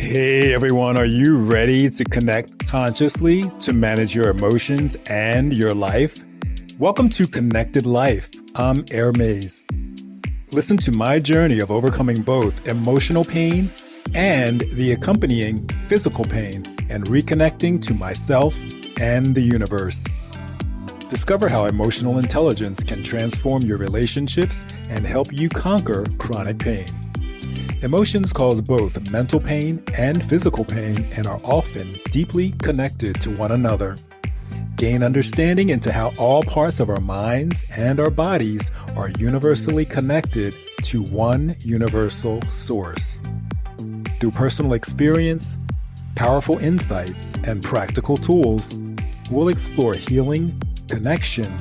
Hey everyone, are you ready to connect consciously to manage your emotions and your life? Welcome to Connected Life. I'm Air Mays. Listen to my journey of overcoming both emotional pain and the accompanying physical pain and reconnecting to myself and the universe. Discover how emotional intelligence can transform your relationships and help you conquer chronic pain. Emotions cause both mental pain and physical pain and are often deeply connected to one another. Gain understanding into how all parts of our minds and our bodies are universally connected to one universal source. Through personal experience, powerful insights, and practical tools, we'll explore healing, connection,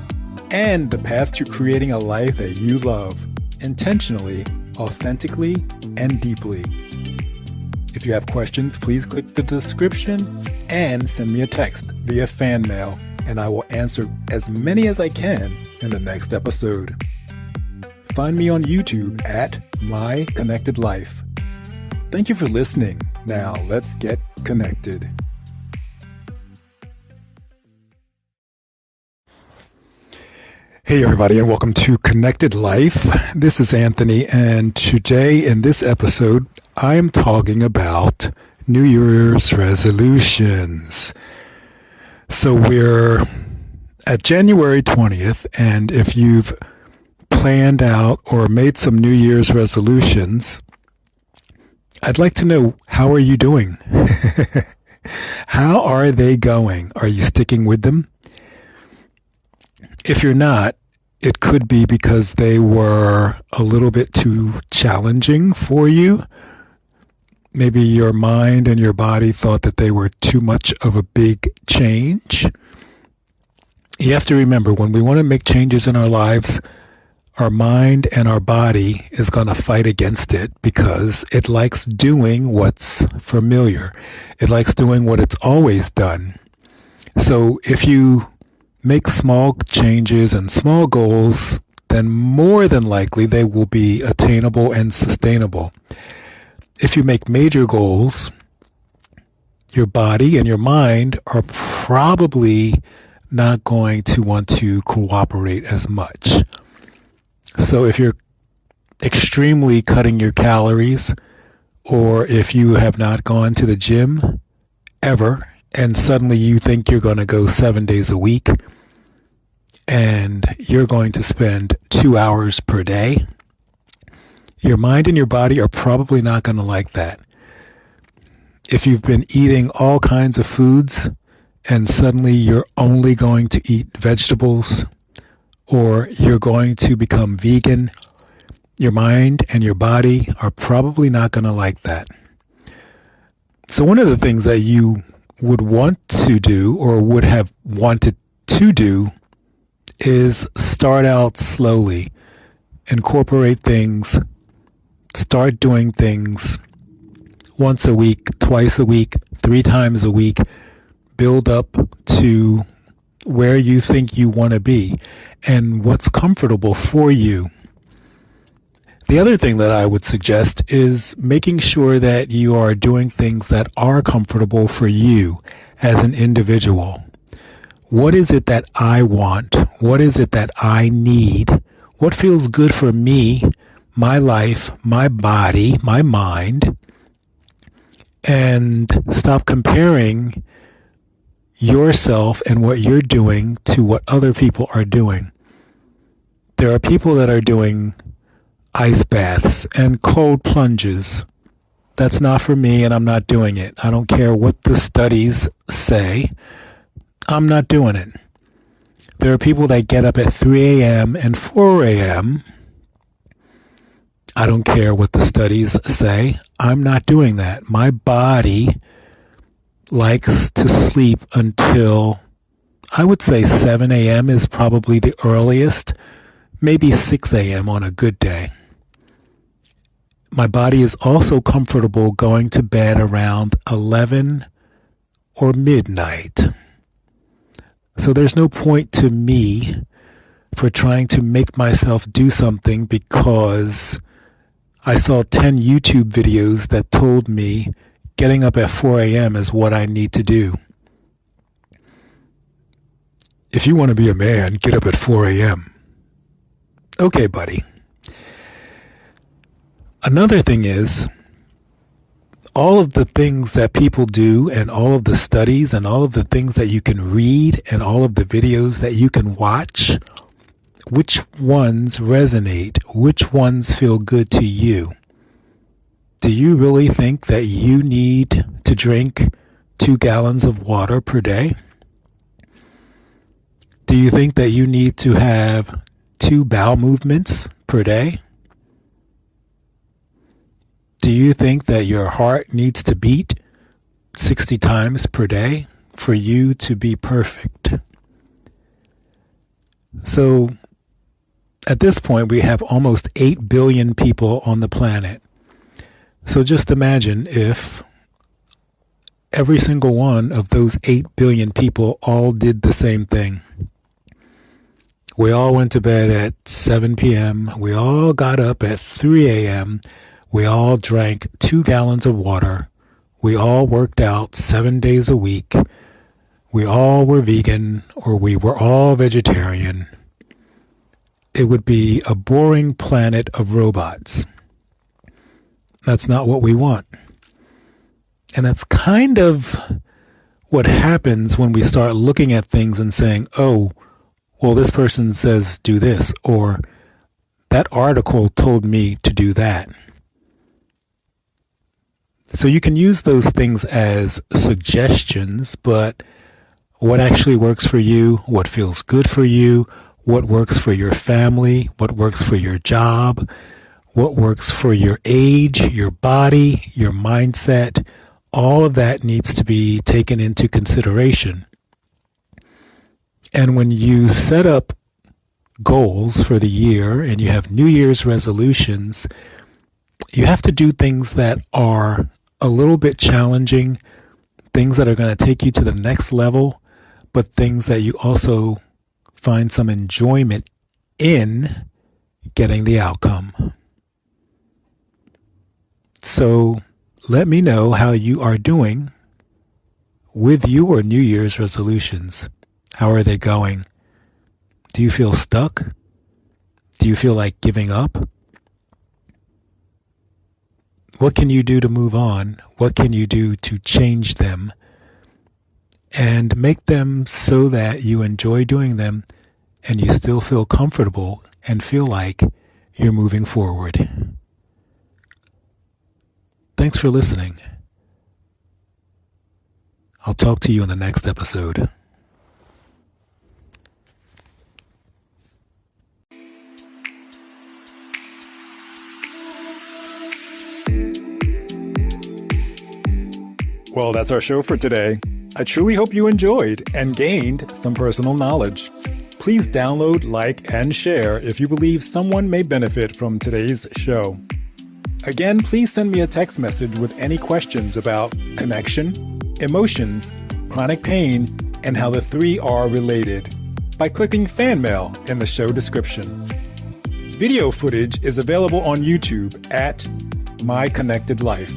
and the path to creating a life that you love intentionally, authentically, and deeply. If you have questions, please click the description and send me a text via fan mail, and I will answer as many as I can in the next episode. Find me on YouTube at My Connected Life. Thank you for listening. Now let's get connected. Hey everybody, and welcome to Connected Life. This is Anthony, and today in this episode, I am talking about New Year's resolutions. So we're at January 20th, and if you've planned out or made some New Year's resolutions, I'd like to know, how are you doing? How are they going? Are you sticking with them? If you're not, it could be because they were a little bit too challenging for you. Maybe your mind and your body thought that they were too much of a big change. You have to remember, when we want to make changes in our lives, our mind and our body is going to fight against it because it likes doing what's familiar. It likes doing what it's always done. So if you make small changes and small goals, then more than likely they will be attainable and sustainable. If you make major goals, your body and your mind are probably not going to want to cooperate as much. So if you're extremely cutting your calories, or if you have not gone to the gym ever, and suddenly you think you're going to go 7 days a week, and you're going to spend 2 hours per day, your mind and your body are probably not going to like that. If you've been eating all kinds of foods and suddenly you're only going to eat vegetables, or you're going to become vegan, your mind and your body are probably not going to like that. So one of the things that you would want to do, or would have wanted to do, is start out slowly. Incorporate things. Start doing things once a week, twice a week, 3 times a week. Build up to where you think you want to be and what's comfortable for you. The other thing that I would suggest is making sure that you are doing things that are comfortable for you as an individual. What is it that I want? What is it that I need? What feels good for me, my life, my body, my mind? And stop comparing yourself and what you're doing to what other people are doing. There are people that are doing ice baths and cold plunges. That's not for me, and I'm not doing it. I don't care what the studies say. I'm not doing it. There are people that get up at 3 a.m. and 4 a.m. I don't care what the studies say. I'm not doing that. My body likes to sleep until, I would say 7 a.m. is probably the earliest, maybe 6 a.m. on a good day. My body is also comfortable going to bed around 11 or midnight. So there's no point to me for trying to make myself do something because I saw 10 YouTube videos that told me getting up at 4 a.m. is what I need to do. If you want to be a man, get up at 4 a.m. Okay, buddy. Another thing is, all of the things that people do and all of the studies and all of the things that you can read and all of the videos that you can watch, which ones resonate? Which ones feel good to you? Do you really think that you need to drink 2 gallons of water per day? Do you think that you need to have 2 bowel movements per day? Do you think that your heart needs to beat 60 times per day for you to be perfect? So at this point, we have almost 8 billion people on the planet. So just imagine if every single one of those 8 billion people all did the same thing. We all went to bed at 7 p.m. We all got up at 3 a.m. We all drank 2 gallons of water. We all worked out 7 days a week. We all were vegan, or we were all vegetarian. It would be a boring planet of robots. That's not what we want. And that's kind of what happens when we start looking at things and saying, oh, well, this person says do this, or that article told me to do that. So you can use those things as suggestions, but what actually works for you, what feels good for you, what works for your family, what works for your job, what works for your age, your body, your mindset, all of that needs to be taken into consideration. And when you set up goals for the year and you have New Year's resolutions, you have to do things that are a little bit challenging, things that are going to take you to the next level, but things that you also find some enjoyment in getting the outcome. So let me know how you are doing with your New Year's resolutions. How are they going? Do you feel stuck? Do you feel like giving up? What can you do to move on? What can you do to change them and make them so that you enjoy doing them and you still feel comfortable and feel like you're moving forward? Thanks for listening. I'll talk to you in the next episode. Well, that's our show for today. I truly hope you enjoyed and gained some personal knowledge. Please download, like, and share if you believe someone may benefit from today's show. Again, please send me a text message with any questions about connection, emotions, chronic pain, and how the three are related by clicking fan mail in the show description. Video footage is available on YouTube at My Connected Life.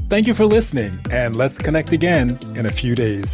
Thank you for listening, and let's connect again in a few days.